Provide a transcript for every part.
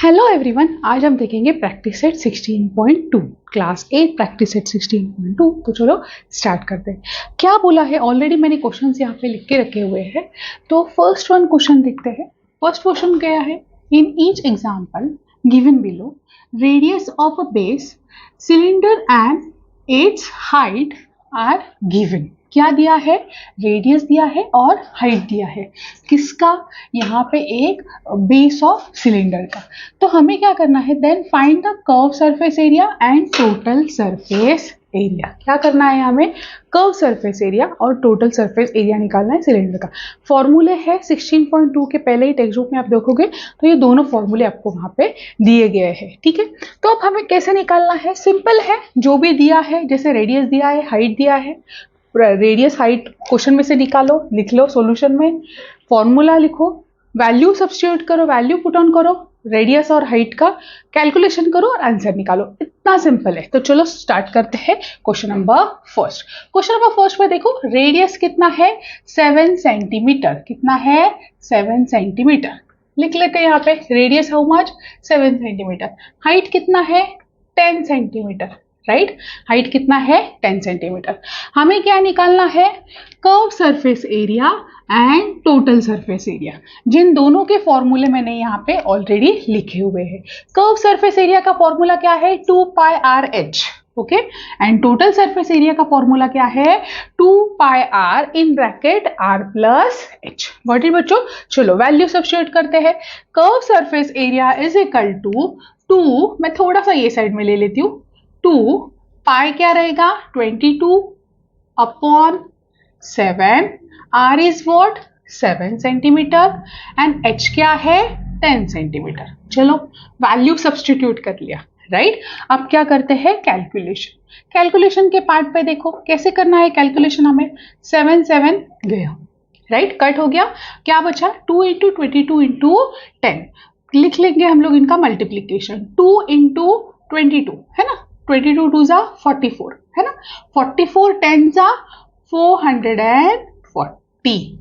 Hello everyone, आज हम देखेंगे practice set 16.2 class 8 practice set 16.2। तो चलो स्टार्ट करते हैं। क्या बोला है, ऑलरेडी मैंने क्वेश्चंस यहाँ पे लिख के रखे हुए हैं। तो फर्स्ट वन क्वेश्चन देखते हैं। फर्स्ट क्वेश्चन क्या है, in each example given below radius of a base cylinder and its height are given. क्या दिया है, रेडियस दिया है और हाइट दिया है। किसका, यहाँ पे एक बेस ऑफ सिलेंडर का। तो हमें क्या करना है, then find the curve surface area and total surface area. क्या करना है हमें, कर्व सरफेस एरिया और टोटल सरफेस एरिया निकालना है सिलेंडर का। फॉर्मूले है 16.2 के, पहले ही टेक्स्ट बुक में आप देखोगे तो ये दोनों फॉर्मूले आपको वहां पे दिए गए हैं। ठीक है, तो अब हमें कैसे निकालना है, सिंपल है, जो भी दिया है, जैसे रेडियस दिया है, हाइट दिया है, रेडियस हाइट क्वेश्चन में से निकालो, लिख लो सॉल्यूशन में, फॉर्मूला लिखो, वैल्यू सब्स्टिट्यूट करो, वैल्यू पुट ऑन करो, रेडियस और हाइट का कैलकुलेशन करो और आंसर निकालो। इतना सिंपल है। तो चलो स्टार्ट करते हैं question number first. Question number first में देखो, रेडियस कितना है, 7 सेंटीमीटर। कितना है, 7 सेंटीमीटर। लिख लेते हैं यहाँ पे, radius how much, 7 centimetre. Height कितना है, 10 सेंटीमीटर। राइट, हाइट कितना है, 10 सेंटीमीटर। हमें क्या निकालना है, curve surface area and total surface area. जिन दोनों के फॉर्मूले मैंने यहाँ पे ऑलरेडी लिखे हुए हैं। कर्व सरफेस एरिया का फॉर्मूला क्या है, 2 pi R H. Okay, and total surface area का फॉर्मूला क्या है, 2 pi R in bracket R plus H. Got it बच्चों। चलो वैल्यू सब्स्टिट्यूट करते हैं। Curve surface area is equal to 2, मैं थोड़ा सा ये साइड में ले लेती हूँ, 2 पाई क्या रहेगा, 22 upon 7, R is what, 7 centimetre and H क्या है, 10 सेंटीमीटर। चलो वैल्यू सब्स्टिट्यूट कर लिया। राइट, अब क्या करते हैं, कैलकुलेशन। कैलकुलेशन के पार्ट पे देखो कैसे करना है कैलकुलेशन। हमें 7 गया, राइट, कट हो गया, क्या बचा, 2 इंटू 22 इंटू 10। लिख लेंगे हम लोग इनका मल्टीप्लीकेशन, 2 इंटू 22 है ना, 22 2 जा 44 है ना, 44 10 जा 440।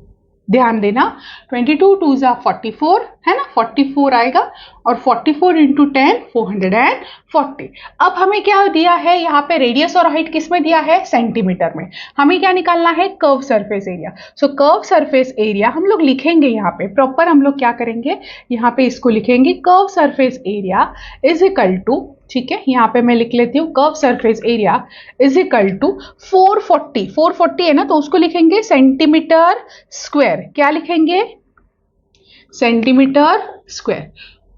ध्यान देना, 22 2 जा 44 है ना, 44 आएगा और 44 इंटू 10 440। अब हमें क्या दिया है यहाँ पे, रेडियस और हाइट किस में दिया है, सेंटीमीटर में। हमें क्या निकालना है, कर्व सरफेस एरिया। सो कर्व सरफेस एरिया हम लोग लिखेंगे यहाँ पे प्रॉपर, हम लोग क्या करेंगे यहाँ पे इसको लिखेंगे, curve surface area is equal to, ठीक है, यहाँ पे मैं लिख लेती हूँ, curve surface area is equal to 440 है ना, तो उसको लिखेंगे सेंटीमीटर स्क्वायर। क्या लिखेंगे, centimetre square.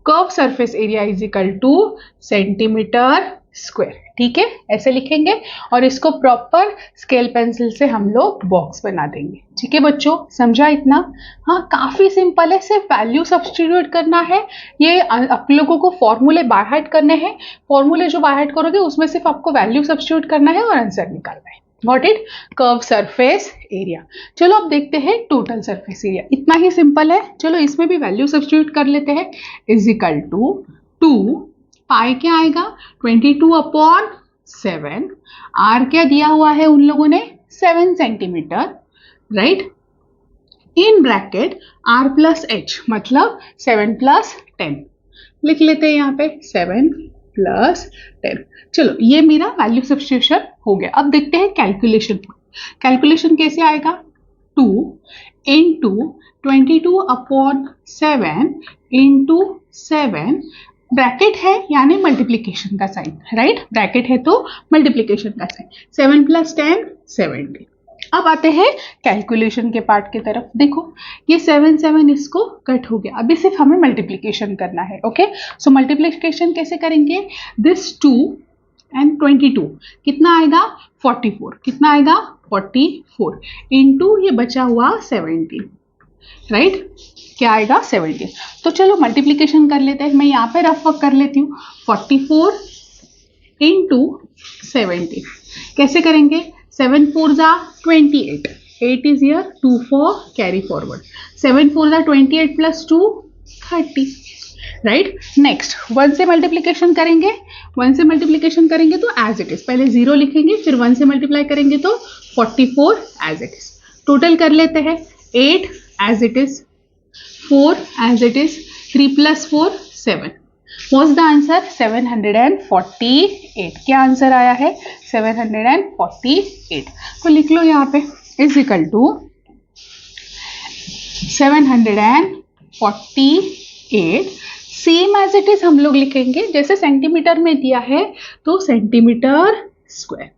Curve surface area is equal two centimetre square. ठीक है, ऐसे लिखेंगे और इसको प्रॉपर स्केल पेंसिल से हम लोग बॉक्स बना देंगे। ठीक है बच्चों, समझा इतना। हाँ, काफी सिंपल है, सिर्फ वैल्यू सब्स्टिट्यूट करना है। ये आप लोगों को फॉर्मूले बाय हार्ट करने हैं। फॉर्मूले जो बाय हार्ट करोगे उसमें सिर्फ आपको वैल्यू सब्स्टिट्यूट करना है और आंसर निकालना है। Got it, curve surface area. चलो अब देखते हैं टोटल सरफेस एरिया। इतना ही सिंपल है। चलो इसमें भी वैल्यू सब्स्टिट्यूट कर लेते हैं, इज इक्वल टू 2 पाई क्या आएगा, 22 अपॉन 7, आर क्या दिया हुआ है उन लोगों ने, 7 centimetre. Right, in bracket R plus H, मतलब 7 प्लस 10 लिख लेते हैं यहाँ पे, 7 प्लस 10। चलो ये मेरा वैल्यू सब्स्टिट्यूशन हो गया। अब देखते हैं कैलकुलेशन। कैलकुलेशन कैसे आएगा, 2 इंटू 22 अपॉन 7 इंटू 7, ब्रैकेट है यानी मल्टीप्लीकेशन का साइन। राइट, ब्रैकेट है तो मल्टीप्लीकेशन का साइन, 7 प्लस 10 70। अब आते हैं कैलकुलेशन के पार्ट की तरफ। देखो ये 7 इसको कट हो गया, अभी सिर्फ हमें मल्टीप्लीकेशन करना है। ओके, सो मल्टीप्लीकेशन कैसे करेंगे, दिस 2 एंड 22 कितना आएगा, 44। कितना आएगा, 44 इंटू ये बचा हुआ 17। राइट, क्या आएगा, 17। तो चलो मल्टीप्लीकेशन कर लेते हैं। मैं यहाँ पे रफ वर्क कर लेती हूँ, 44 इंटू 17 कैसे करेंगे, 7 4 जा 28, 8 इज हियर, 2 4 कैरी फॉरवर्ड, 7 4 जा 28 प्लस 2 30। राइट, नेक्स्ट 1 से मल्टीप्लीकेशन करेंगे, 1 से मल्टीप्लीकेशन करेंगे तो एज इट इज, पहले 0 लिखेंगे, फिर 1 से मल्टीप्लाई करेंगे तो 44 एज इट इज। टोटल कर लेते हैं, 8 as it is, 4 as it is, 3 plus 4 7, What's the answer? 748. क्या आंसर आया है? 748. तो लिख लो यहाँ पे is equal to 748. Same as it is हम लोग लिखेंगे, जैसे सेंटीमीटर में दिया है तो सेंटीमीटर स्क्वायर.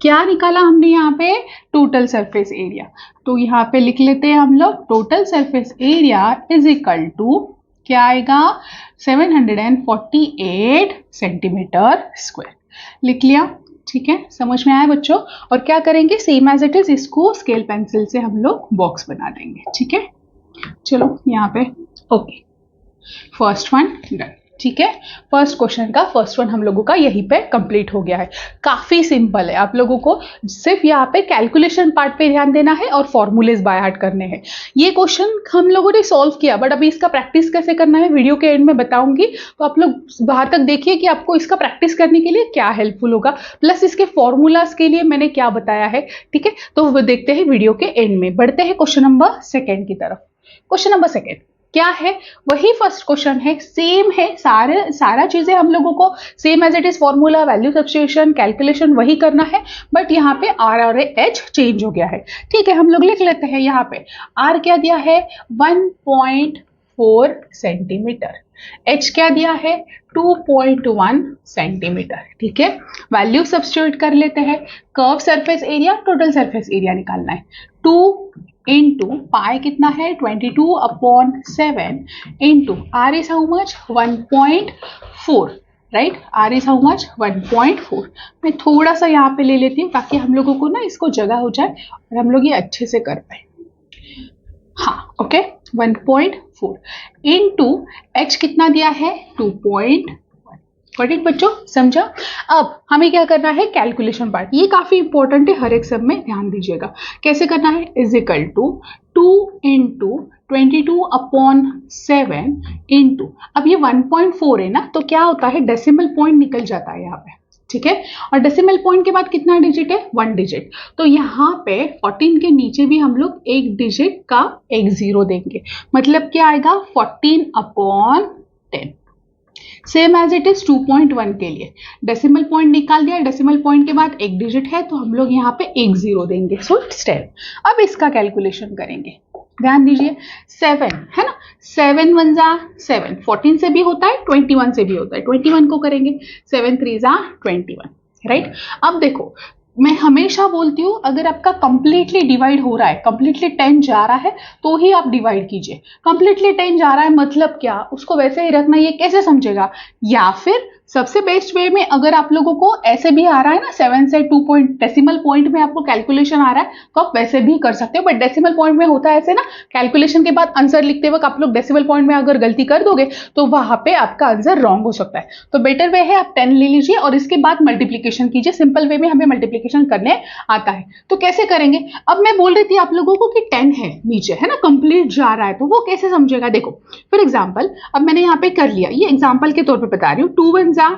क्या निकाला हमने यहाँ पे? Total surface area. तो यहाँ पे लिख लेते हैं हम लोग total surface area is equal to क्या आएगा? 748 सेंटीमीटर स्क्वायर. लिख लिया? ठीक है, समझ में आया बच्चों? और क्या करेंगे? सेम एज इट इज इसको स्केल पेंसिल से हम लोग बॉक्स बना देंगे. ठीक है, चलो यहाँ पे ओके. First one done. ठीक है, फर्स्ट क्वेश्चन का फर्स्ट वन हम लोगों का यहीं पे कंप्लीट हो गया है. काफी सिंपल है. आप लोगों को सिर्फ यहाँ पे कैलकुलेशन पार्ट पे ध्यान देना है और फॉर्मूलेज बाय हार्ट करने हैं. ये क्वेश्चन हम लोगों ने सॉल्व किया, बट अभी इसका प्रैक्टिस कैसे करना है वीडियो के एंड में बताऊंगी. तो आप लोग बाहर तक देखिए कि आपको इसका प्रैक्टिस करने के लिए क्या हेल्पफुल होगा, प्लस इसके फॉर्मूलाज के लिए मैंने क्या बताया है. ठीक है, तो वो देखते हैं वीडियो के एंड में. बढ़ते हैं क्वेश्चन नंबर सेकेंड की तरफ. क्वेश्चन नंबर सेकेंड क्या है? वही फर्स्ट क्वेश्चन है, सेम है. सारा चीजें हम लोगों को same as it is, formula, value substitution, calculation वही करना है, बट यहाँ पे आर और एच चेंज हो गया है. ठीक है, हम लोग लिख लेते हैं. यहाँ पे आर क्या दिया है? 1.4 सेंटीमीटर. एच क्या दिया है? 2.1 सेंटीमीटर. ठीक है, वैल्यू सब्स्टिट्यूट कर लेते हैं. Curve surface area, total surface area निकालना है. 2 इंटू पाई कितना है? 22/7 into R is how much? 1.4. Right, R is how much? 1.4. मैं थोड़ा सा यहाँ पे ले लेती हूँ ताकि हम लोगों को ना इसको जगह हो जाए और हम लोग ये अच्छे से कर पाए. हाँ ओके, 1.4 इंटू एच कितना दिया है? 2.1. गॉट इट बच्चों, समझा? अब हमें क्या करना है? Calculation part. ये काफी इंपॉर्टेंट है, हर एक सब में ध्यान दीजिएगा. कैसे करना है? Is equal to 2 into 22/7 into, अब ये 1.4 है ना, तो क्या होता है? डेसिमल पॉइंट निकल जाता है यहाँ पे. ठीक है, और डेसिमल पॉइंट के बाद कितना डिजिट है? 1 डिजिट. तो यहाँ पे 14 के नीचे भी हम लोग एक डिजिट का एक जीरो देंगे. मतलब क्या आएगा? 14/10. सेम एज इट इज 2.1 के लिए डेसिमल पॉइंट निकाल दिया. डेसिमल पॉइंट के बाद एक डिजिट है तो हम लोग यहाँ पे एक जीरो देंगे. So it's 10. अब इसका कैलकुलेशन करेंगे. ध्यान दीजिए, 7 है ना, 7 1 जा 7, 14 से भी होता है, 21 से भी होता है. 21 को करेंगे, 7 3 जा 21. राइट, अब देखो मैं हमेशा बोलती हूँ अगर आपका कंप्लीटली डिवाइड हो रहा है, कंप्लीटली 10 जा रहा है तो ही आप डिवाइड कीजिए. कंप्लीटली 10 जा रहा है मतलब क्या? उसको वैसे ही रखना. ये कैसे समझेगा? या फिर सबसे बेस्ट वे में अगर आप लोगों को ऐसे भी आ रहा है ना, 7 से 2 पॉइंट डेसिमल पॉइंट में आपको कैलकुलेशन आ रहा है तो आप वैसे भी कर सकते हो. बट डेसिमल पॉइंट में होता है ऐसे ना, कैलकुलेशन के बाद आंसर लिखते वक्त आप लोग डेसिमल पॉइंट में अगर गलती कर दोगे तो वहां पे आपका आंसर रॉन्ग हो सकता है. तो बेटर वे है आप 10 ले लीजिए और इसके बाद मल्टीप्लीकेशन कीजिए. सिंपल वे में हमें मल्टीप्लीकेशन करने आता है. तो कैसे करेंगे? अब मैं बोल रही थी आप लोगों को कि 10 है नीचे, है ना, कंप्लीट जा रहा है, तो वो कैसे समझेगा? देखो फॉर एग्जाम्पल, अब मैंने यहाँ पे कर लिया, ये एग्जाम्पल के तौर पर बता रही हूँ. 2 1 जा,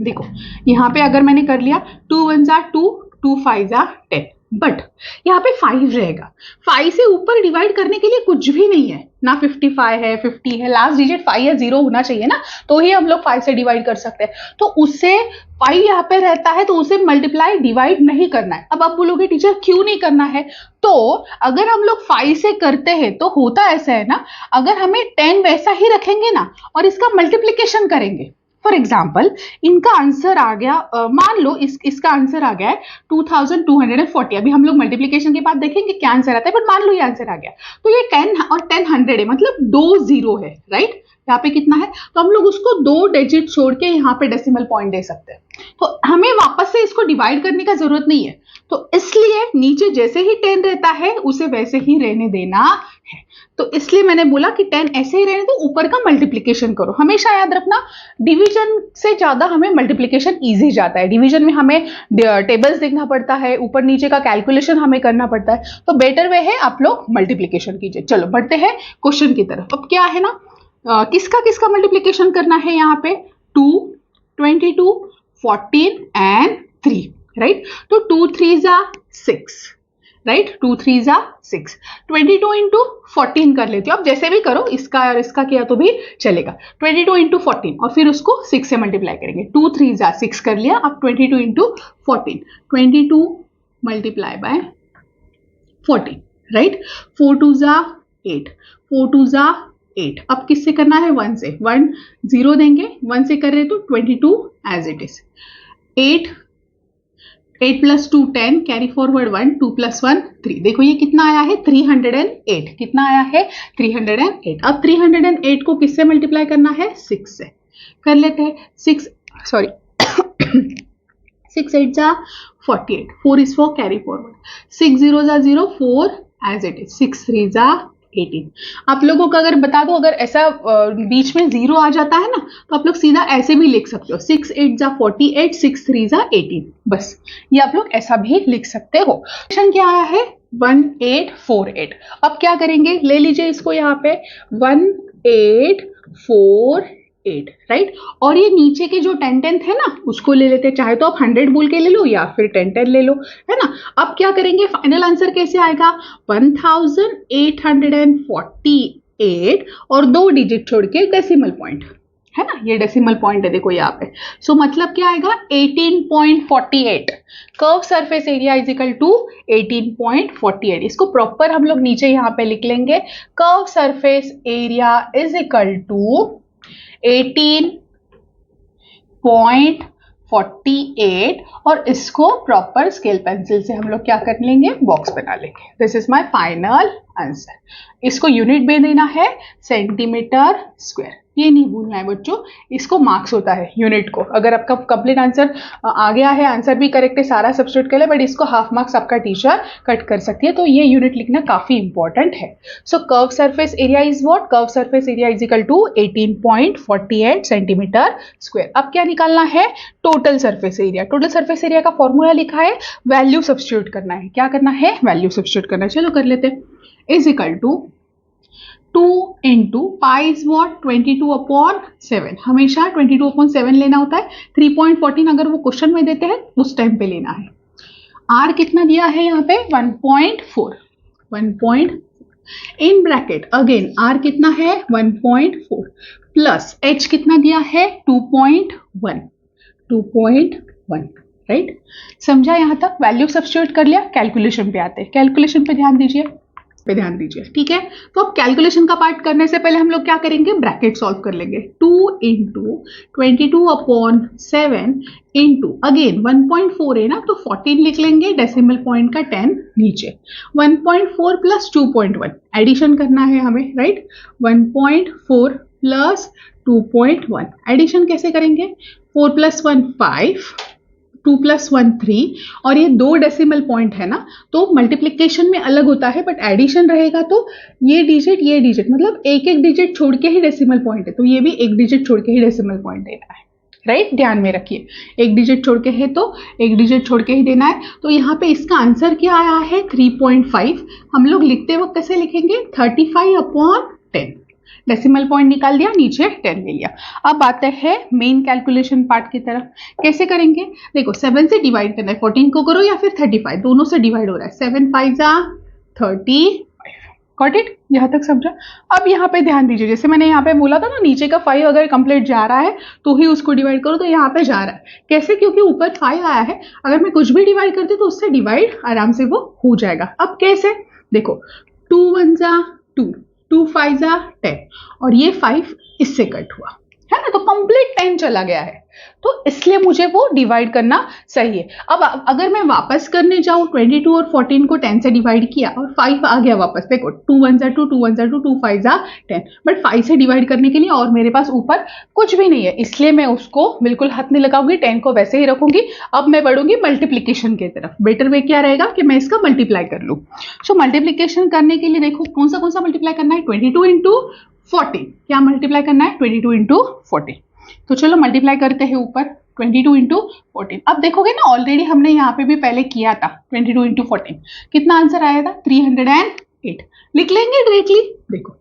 देखो यहाँ पे अगर मैंने कर लिया 2 1 जा 2, 2 5 जा 10, बट यहाँ पे 5 रहेगा. 5 से ऊपर डिवाइड करने के लिए कुछ भी नहीं है ना. 55 है, 50 है, लास्ट डिजिट 5 या 0 होना चाहिए ना, तो ही हम लोग 5 से डिवाइड कर सकते हैं. तो उससे 5 यहाँ पे रहता है तो उसे मल्टीप्लाई डिवाइड नहीं करना है. अब आप बोलोगे टीचर क्यों नहीं करना है? तो अगर हम लोग 5 से करते हैं तो होता ऐसा है ना, अगर हमें 10 वैसा ही रखेंगे ना और इसका मल्टीप्लीकेशन करेंगे, फॉर एग्जाम्पल इनका आंसर आ गया, मान लो इसका आंसर आ गया है 2240. अभी हम लोग मल्टीप्लीकेशन के बाद देखेंगे क्या आंसर आता है, बट मान लो ये आंसर आ गया. तो ये 10 और 10 100 है, मतलब 2 0 है. राइट, यहाँ पे कितना है? तो हम लोग उसको 2 डिजिट छोड़ के यहाँ पे डेसिमल पॉइंट दे सकते हैं. तो हमें वापस से इसको डिवाइड करने का जरूरत नहीं है. तो इसलिए नीचे जैसे ही 10 रहता है उसे वैसे ही रहने देना है. तो इसलिए मैंने बोला कि 10 ऐसे ही रहने दो, ऊपर का मल्टीप्लीकेशन करो. हमेशा याद रखना डिवीजन से ज्यादा हमें मल्टीप्लीकेशन इजी जाता है. डिवीजन में हमें टेबल्स देखना पड़ता है, ऊपर नीचे का कैलकुलेशन हमें करना पड़ता है. तो बेटर वे है आप लोग मल्टीप्लीकेशन कीजिए. चलो बढ़ते हैं क्वेश्चन की तरफ. अब क्या है ना, किसका किसका मल्टीप्लीकेशन करना है? यहाँ पे 2, 22, 14 एंड 3. राइट, तो 2 3 जा 6 राइट, 2 3 जा 6, 22 इंटू 14 कर लेते हो, अब जैसे भी करो, इसका और इसका किया तो भी चलेगा। 22 इंटू 14 और फिर उसको 6 से मल्टीप्लाई करेंगे, 2 3 जा 6 कर लिया, अब 22 इंटू 14, 22 मल्टीप्लाई बाय 14, राइट, 4 2 जा 8, 4 2 जा 8, अब किससे करना है, 1 से, 1 0 देंगे, 1 से कर रहे तो 22 as it is, 8 8 plus 2 10, carry forward 1, 2 plus 1 3, देखो ये कितना आया है 308, कितना आया है 308। अब 308 को किससे मल्टीप्लाई करना है, 6 से कर लेते हैं, 6 सॉरी 6 8 जा 48, 4 is for carry forward, 6 0 जा 0, 4 as it is, 6 3 जा 18। आप लोगों को अगर बता दो, अगर ऐसा बीच में 0 आ जाता है ना, तो आप लोग सीधा ऐसे भी लिख सकते हो, 6 8 जा 48, 6 3 जा 18, बस ये आप लोग ऐसा भी लिख सकते हो। क्वेश्चन क्या आया है, 1848। अब क्या करेंगे, ले लीजिए इसको यहाँ पे 1848, राइट, और ये नीचे के जो 10 10 है ना उसको ले लेते हैं, चाहे तो आप 100 बोल के ले लो या फिर 10 10 ले लो, है ना। अब क्या करेंगे, फाइनल आंसर कैसे आएगा, 1848 और 2 डिजिट छोड़ के डेसिमल पॉइंट, है ना, ये डेसिमल पॉइंट है देखो यहाँ पे। सो मतलब क्या आएगा 18.48, curve surface area is equal to 18.48। इसको प्रॉपर हम लोग नीचे यहाँ पे लिख लेंगे, curve surface area is equal to 18.48 और इसको प्रॉपर स्केल पेंसिल से हम लोग क्या कर लेंगे, बॉक्स बना लेंगे। This is my final answer. इसको यूनिट में देना है सेंटीमीटर स्क्वायर, ये नहीं भूलना है बच्चों, इसको मार्क्स होता है यूनिट को। अगर आपका कंप्लीट आंसर आ गया है, आंसर भी करेक्ट है, सारा सब्स्टिट्यूट कर ले, बट इसको हाफ मार्क्स आपका टीचर कट कर सकती है, तो ये यूनिट लिखना काफी इंपॉर्टेंट है। So curve surface area is what, curve surface area is equal to 18.48 centimetre square. अब क्या निकालना है, total surface area. Total surface area का फॉर्मूला लिखा है, वैल्यू सब्स्टिट्यूट करना है। क्या करना है, वैल्यू सब्स्टिट्यूट करना है, चलो कर लेते हैं। Is equal to 2 into pi is what 22/7, हमेशा 22/7 लेना होता है। 3.14 अगर वो क्वेश्चन में देते हैं उस टाइम पे लेना है। आर कितना दिया है यहाँ पे 1.4, इन ब्रैकेट अगेन आर कितना है 1.4 प्लस एच कितना दिया है 2.1, राइट। समझा यहाँ तक, वैल्यू सब्स्टिट्यूट कर लिया, कैलकुलेशन पे आते हैं। कैलकुलेशन पे ध्यान दीजिए, ठीक है। तो अब कैलकुलेशन का पार्ट करने से पहले हम लोग क्या करेंगे, ब्रैकेट सॉल्व कर लेंगे। 2 इंटू 22/7 इंटू अगेन 1.4 है ना, तो 14 लिख लेंगे, डेसिमल पॉइंट का 10 नीचे, 1.4 प्लस 2.1 एडिशन करना है हमें, राइट। 1.4 प्लस 2.1 एडिशन कैसे करेंगे, 4 प्लस 1 5, 2 प्लस 1 3, और ये 2 डेसिमल पॉइंट है ना, तो मल्टीप्लिकेशन में अलग होता है, बट एडिशन रहेगा तो ये डिजिट मतलब एक एक डिजिट छोड़ के ही डेसिमल पॉइंट है, तो ये भी एक डिजिट छोड़ के ही डेसिमल पॉइंट देना है, राइट। ध्यान में रखिए, एक डिजिट छोड़ के है तो एक डिजिट छोड़ के ही देना है। तो यहाँ पे इसका आंसर क्या आया है 3.5। हम लोग लिखते वक्त कैसे लिखेंगे 35/10, डेसिमल पॉइंट निकाल दिया, नीचे 10 ले लिया। अब आते हैं मेन कैलकुलेशन पार्ट की तरफ। कैसे करेंगे, देखो 7 से डिवाइड करना है, 14 को करो या फिर 35, दोनों से डिवाइड हो रहा है। 7 5 जा 35, गॉट इट, यहाँ तक समझा। अब यहाँ पे ध्यान दीजिए, जैसे मैंने यहाँ पे बोला था ना, नीचे का 5 अगर कंप्लीट जा रहा है तो ही उसको डिवाइड करो, तो यहाँ पे जा रहा है। कैसे, क्योंकि ऊपर 5 आया है, अगर मैं कुछ भी डिवाइड करती तो उससे डिवाइड आराम से वो हो जाएगा। अब कैसे, देखो 2 1 जा 2, 2 5 जा 10, और ये 5 इससे कट हुआ है ना, तो कंप्लीट 10 चला गया है, तो इसलिए मुझे वो डिवाइड करना सही है। अब अगर मैं वापस करने जाऊं, 22 और 14 को 10 से डिवाइड किया और 5 आ गया वापस, देखो 2 1 जा 2, 2 1 जा 2, 2 5 जा 10, बट 5 से डिवाइड करने के लिए और मेरे पास ऊपर कुछ भी नहीं है, इसलिए मैं उसको बिल्कुल हाथ नहीं लगाऊंगी, 10 को वैसे ही रखूंगी। अब मैं बढ़ूंगी मल्टीप्लीकेशन की तरफ। बेटर वे क्या रहेगा कि मैं इसका मल्टीप्लाई कर लूँ। सो मल्टीप्लीकेशन करने के लिए देखो कौन सा मल्टीप्लाई करना है, 22 इंटू 14, क्या मल्टीप्लाई करना है 22 इंटू 14। तो चलो मल्टीप्लाई करते हैं ऊपर 22 इंटू 14। अब देखोगे ना, ऑलरेडी हमने यहाँ पे भी पहले किया था 22 इंटू 14, कितना आंसर आया था 308। लिख लेंगे डायरेक्टली, देखो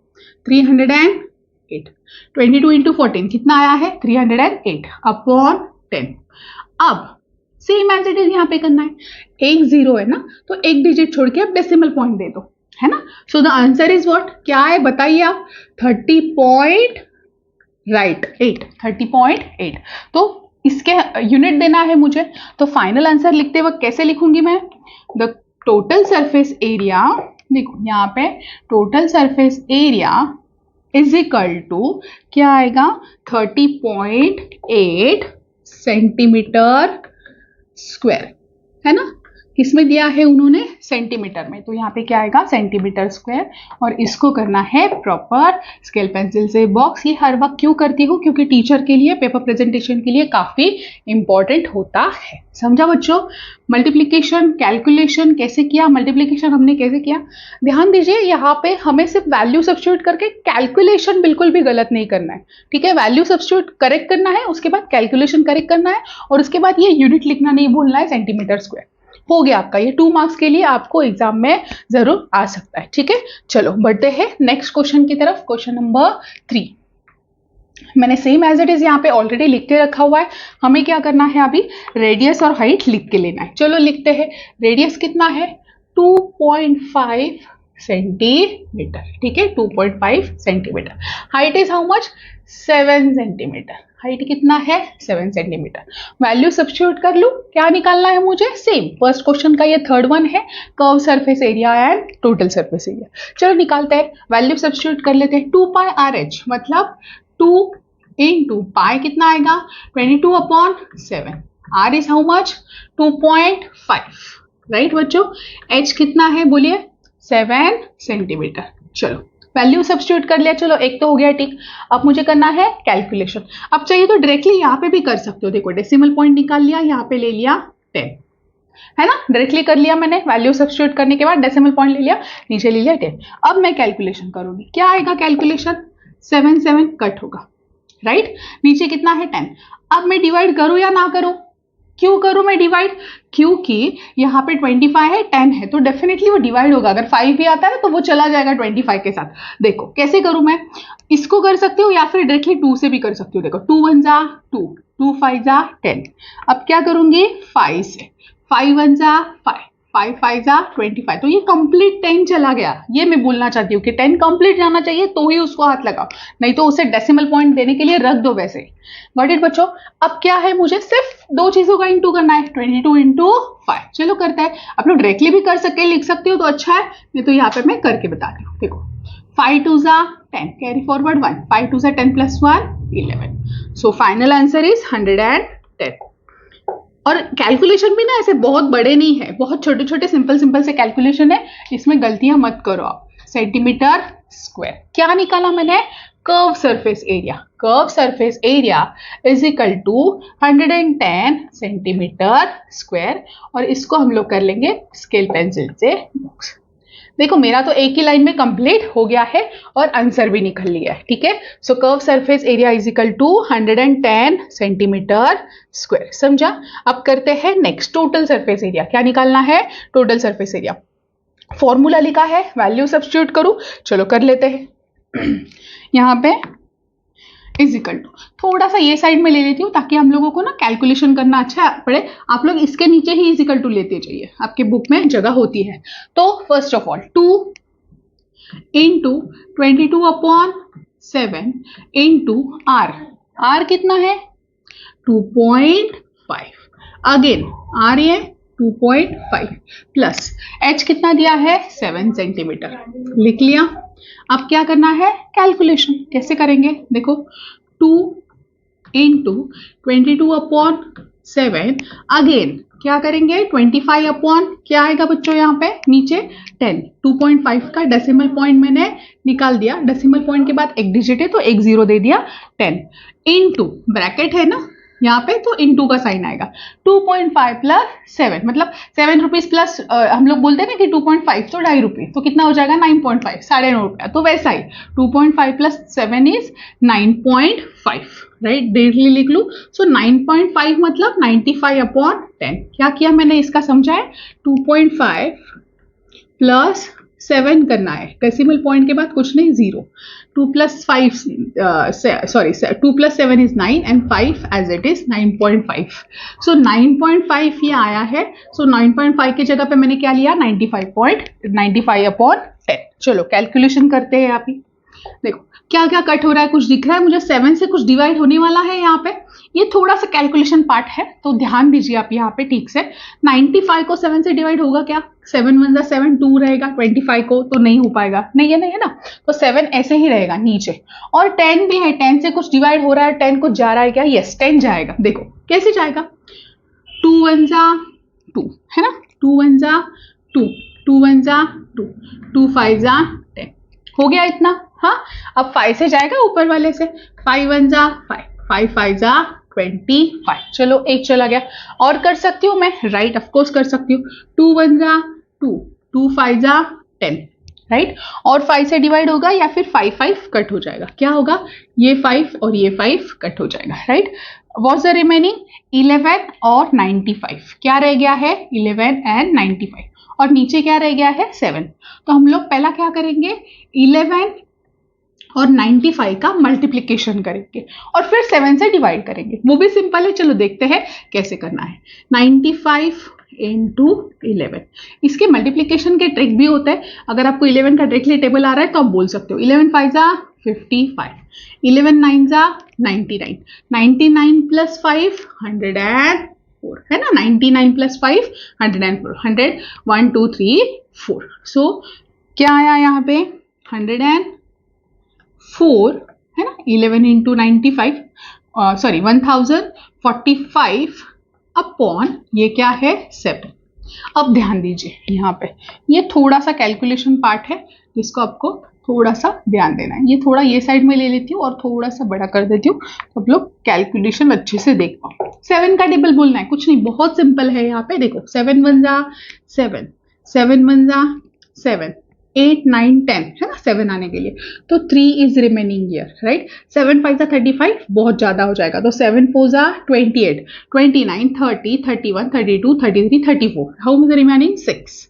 308, 22 इंटू 14 कितना आया है 308 अपॉन 10। अब सेम एज इट इज यहाँ पे करना है, एक जीरो है ना तो एक डिजिट छोड़ के आप डेसिमल पॉइंट दे दो, है ना। So the answer is what, क्या है बताइए आप, 30.8। 30.8। तो इसके यूनिट देना है मुझे, तो फाइनल आंसर लिखते वक्त कैसे लिखूंगी मैं, द टोटल सरफेस एरिया, देखो यहाँ पे total surface area is equal to क्या आएगा, 30.8 सेंटीमीटर स्क्वायर, है ना। किसमें दिया है उन्होंने, सेंटीमीटर में, तो यहाँ पे क्या आएगा, सेंटीमीटर स्क्वायर। और इसको करना है प्रॉपर स्केल पेंसिल से बॉक्स। ये हर वक्त क्यों करती हूँ, क्योंकि टीचर के लिए पेपर प्रेजेंटेशन के लिए काफी इंपॉर्टेंट होता है। समझा बच्चों, मल्टीप्लीकेशन कैलकुलेशन कैसे किया, मल्टीप्लीकेशन हमने कैसे किया, ध्यान दीजिए। यहाँ पे हमें सिर्फ वैल्यू सब्स्टिट्यूट करके कैलकुलेशन बिल्कुल भी गलत नहीं करना है, ठीक है। वैल्यू सब्स्टिट्यूट करेक्ट करना है, उसके बाद कैलकुलेशन करेक्ट करना है, और उसके बाद ये यूनिट लिखना नहीं भूलना है, सेंटीमीटर स्क्वायर। हो गया आपका, ये 2 मार्क्स के लिए आपको एग्जाम में जरूर आ सकता है, ठीक है। चलो बढ़ते हैं नेक्स्ट क्वेश्चन की तरफ। क्वेश्चन नंबर 3 मैंने सेम एज इट इज यहाँ पे ऑलरेडी लिख के रखा हुआ है। हमें क्या करना है, अभी रेडियस और हाइट लिख के लेना है। चलो लिखते हैं। रेडियस कितना है, 2.5 सेंटीमीटर, ठीक है, 2.5 centimetre. Height is how much, 7 centimetre. Height कितना है, 7 सेंटीमीटर। वैल्यू सब्स्टिट्यूट कर लूं, क्या निकालना है मुझे, सेम फर्स्ट क्वेश्चन का ये थर्ड वन है, curve surface area and total surface area. चलो निकालते हैं, वैल्यू सब्स्टिट्यूट कर लेते हैं। 2 पाई आर एच मतलब 2 इंटू पाई कितना आएगा, 22/7। R is how much, 2.5, right बच्चों। एच कितना है बोलिए, 7 सेंटीमीटर। चलो वैल्यू सब्स्टिट्यूट कर लिया, चलो एक तो हो गया ठीक। अब मुझे करना है कैलकुलेशन। अब चाहिए तो डायरेक्टली यहाँ पे भी कर सकते हो, देखो डेसिमल पॉइंट निकाल लिया, यहाँ पे ले लिया 10, है ना, डायरेक्टली कर लिया मैंने। वैल्यू सब्स्टिट्यूट करने के बाद डेसिमल पॉइंट ले लिया, नीचे ले लिया 10। अब मैं कैलकुलेशन करूंगी, क्या आएगा कैलकुलेशन, 7 कट होगा, राइट। नीचे कितना है 10। अब मैं डिवाइड करूं या ना करूं, क्यों करूं मैं डिवाइड, क्योंकि यहाँ पे 25 है, 10 है, तो डेफिनेटली वो डिवाइड होगा। अगर 5 भी आता है ना तो वो चला जाएगा 25 के साथ। देखो कैसे करूं मैं, इसको कर सकती हूँ या फिर डायरेक्टली 2 से भी कर सकती हूँ। देखो 2 1 जा 2, 2 5 जा 10। अब क्या करूंगी 5 से, 5 1 जा 5, 5 5 जा 25। तो ये कंप्लीट 10 चला गया। ये मैं बोलना चाहती हूँ कि 10 कंप्लीट जाना चाहिए तो ही उसको हाथ लगाओ, नहीं तो उसे डेसिमल पॉइंट देने के लिए रख दो वैसे। गॉट इट बच्चों। अब क्या है, मुझे सिर्फ 2 चीजों का इंटू करना है, 22 इंटू 5। चलो करते हैं। आप लोग डायरेक्टली भी कर सकते लिख सकते हो तो अच्छा है, नहीं तो यहाँ पे मैं करके बताती हूँ। देखो 5 2 जा 10, कैरी फॉरवर्ड 1, 5 2 जा 10 + 1 11। So final answer is 110। और कैलकुलेशन भी ना ऐसे बहुत बड़े नहीं है, बहुत छोटे छोटे सिंपल से कैलकुलेशन है, इसमें गलतियां मत करो आप। सेंटीमीटर स्क्वायर क्या निकाला मैंने, curve surface area. Curve surface area is equal to 110 centimetre square. और इसको हम लोग कर लेंगे स्केल पेंसिल से बॉक्स। देखो मेरा तो एक ही लाइन में कंप्लीट हो गया है और आंसर भी निकल लिया है, ठीक है। So curve surface area is equal to 110 centimetre square, समझा। अब करते हैं नेक्स्ट, टोटल सरफेस एरिया। क्या निकालना है, टोटल सरफेस एरिया। फॉर्मूला लिखा है, वैल्यू सब्स्टिट्यूट करूं, चलो कर लेते हैं। यहाँ पे इज इक्वल टू, थोड़ा सा ये साइड में ले लेती हूँ ताकि हम लोगों को ना कैलकुलेशन करना अच्छा पड़े। आप लोग इसके नीचे ही इज इक्वल टू लेते जाइए, आपके बुक में जगह होती है। तो first of all 2 into 22/7 into R. R कितना है 2.5। अगेन आर ये 2.5 प्लस एच कितना दिया है 7 सेंटीमीटर, लिख लिया। अब क्या करना है कैलकुलेशन, कैसे करेंगे, देखो 2 इंटू 22/7 अगेन क्या करेंगे 25 अपॉन क्या आएगा बच्चों यहाँ पे नीचे 10। 2.5 का डेसिमल पॉइंट मैंने निकाल दिया, डेसिमल पॉइंट के बाद एक डिजिट है तो एक जीरो दे दिया 10 इंटू ब्रैकेट है ना यहाँ पे तो इंटू का साइन आएगा 2.5 प्लस 7 मतलब 7 रुपीज प्लस हम लोग बोलते हैं ना कि 2.5 तो 2.5 रुपये तो कितना हो जाएगा 9.5 9.5 रुपया। तो वैसा ही 2.5 प्लस 7 इज 9.5, राइट, डायरेक्टली लिख लूँ। सो 9.5 मतलब 95/10। क्या किया मैंने इसका समझा है 2.5 प्लस 7 करना है, डेसिमल पॉइंट के बाद कुछ नहीं, 0। 2 + 5 sorry 2 + 7 is 9 and 5 as it is 9.5। So 9.5 ये आया है। सो 9.5 की जगह पे मैंने क्या लिया, 95/10। चलो कैलकुलेशन करते हैं आप ही। देखो क्या क्या कट हो रहा है, कुछ दिख रहा है मुझे, 7 से कुछ डिवाइड होने वाला है यहाँ पे। ये थोड़ा सा कैलकुलेशन पार्ट है तो ध्यान दीजिए आप यहाँ पे ठीक से। 95 को 7 से डिवाइड होगा क्या, 7 × 1 = 7, 2 रहेगा। 25 को तो नहीं हो पाएगा, नहीं है ना, तो 7 ऐसे ही रहेगा नीचे। और 10 भी है, 10 से कुछ डिवाइड हो रहा है, 10 कुछ जा रहा है क्या, यस 10 जाएगा। देखो कैसे जाएगा, 2 × 1 = 2 है ना, 2 × 1 = 2, 2 × 1 = 2, 2 × 5 = 10 हो गया इतना। हाँ अब 5 से जाएगा ऊपर वाले से, 5 × 1 = 5, 5 × 5 = 25। चलो एक चला गया। और कर सकती हूँ मैं, राइट, ऑफ कोर्स कर सकती हूँ। 2 × 1 = 2, 2 × 5 = 10, राइट। और 5 से डिवाइड होगा या फिर 5 5 कट हो जाएगा, क्या होगा, ये 5 और ये 5 कट हो जाएगा, राइट। वॉज द रिमेनिंग 11 और 95, क्या रह गया है, 11 एंड 95, और नीचे क्या रह गया है, 7। तो हम लोग पहला क्या करेंगे, 11 और 95 का मल्टीप्लिकेशन करेंगे और फिर 7 से डिवाइड करेंगे, वो भी सिंपल है। चलो देखते हैं कैसे करना है। 95 × 11, इसके मल्टीप्लिकेशन के ट्रिक भी होता है। अगर आपको 11 का डायरेक्टली टेबल आ रहा है तो आप बोल सकते हो 11 × 5 = 55, 11 × 9 = 99, 99 + 5 104 है ना, 99 + 5 104, 100 1 2 3 4। सो क्या आया यहाँ पे, 104 है ना, 11 × 95 सॉरी 1045 अपॉन ये क्या है, 7। अब ध्यान दीजिए यहाँ पे, ये थोड़ा सा कैलकुलेशन पार्ट है जिसको आपको थोड़ा सा ध्यान देना है। ये थोड़ा ये साइड में ले लेती हूँ और थोड़ा सा बड़ा कर देती हूँ तो आप लोग कैलकुलेशन अच्छे से देख पाओ। 7 का टेबल बोलना है, कुछ नहीं, बहुत सिंपल है। यहाँ पे देखो 7 × 1 = 7, 7 × 1 = 7, 8 9 10 है ना, 7 आने के लिए तो 3 इज रिमेनिंग हियर, राइट। 7 × 5 = 35, बहुत ज्यादा हो जाएगा तो 7 × 4 = 28, 29 30 31 32 33 34, हाउ मच रिमेनिंग, 6,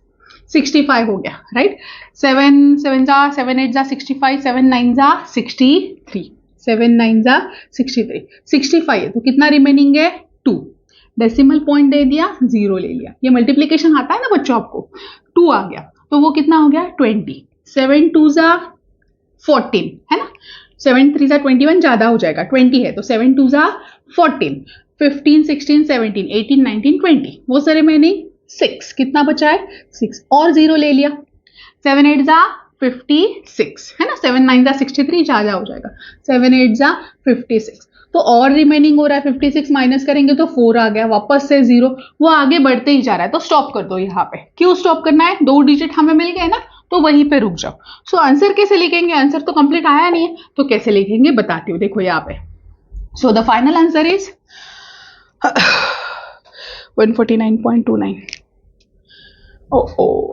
65 हो गया, राइट। 7 7 = 7 8 = 65, 7 9 = 63, 7 9 = 63, 65 है तो कितना रिमेनिंग है, 2। डेसिमल पॉइंट दे दिया, 0 ले लिया। ये मल्टीप्लीकेशन आता है ना बच्चों आपको, 2 आ गया तो वो कितना हो गया, 20। 7 2 = 14 है ना, 7 3 = 21, ज्यादा हो जाएगा, 20 है तो 7 2 = 14, 15 16 17 18 19 20, वो सारे मैंने 6, कितना बचा है, 6 और 0 ले लिया। 7 8 = 56 है ना, 7 9 = 63, ज्यादा हो जाएगा, 7 8 = 56 तो और रिमेनिंग हो रहा है 56, माइनस करेंगे तो 4 आ गया, वापस से 0, वो आगे बढ़ते ही जा रहा है तो स्टॉप कर दो यहाँ पे। क्यों स्टॉप करना है, 2 डिजिट हमें मिल गए ना तो वहीं पे रुक जाओ। सो आंसर कैसे लिखेंगे, आंसर तो कंप्लीट आया नहीं है तो कैसे लिखेंगे बताती हूँ, देखो यहाँ पे। So the final answer is 149.29। ओ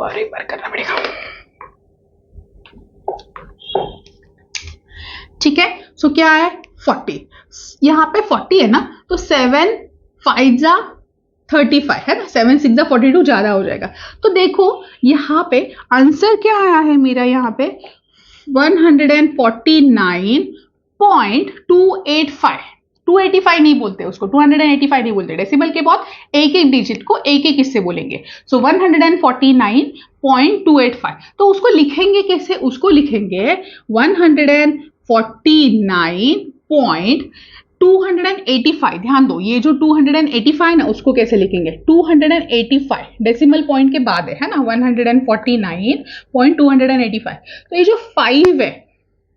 अरे बार करना पड़ेगा, ठीक है। सो क्या है, 40, यहाँ पे 40 है ना तो 7 5 = 35 है ना, 7 6 = 42, ज्यादा हो जाएगा। तो देखो यहाँ पे आंसर क्या आया है मेरा, यहाँ पे 149.285, 285 नहीं बोलते उसको, 285 नहीं बोलते, डेसिमल के बाद एक एक डिजिट को एक एक इससे बोलेंगे। सो 149.285, तो उसको लिखेंगे कैसे, उसको लिखेंगे 149.285। ध्यान दो, ये जो 285 ना उसको कैसे लिखेंगे, 285 डेसिमल पॉइंट के बाद है ना, 149.285। तो ये जो 5 है,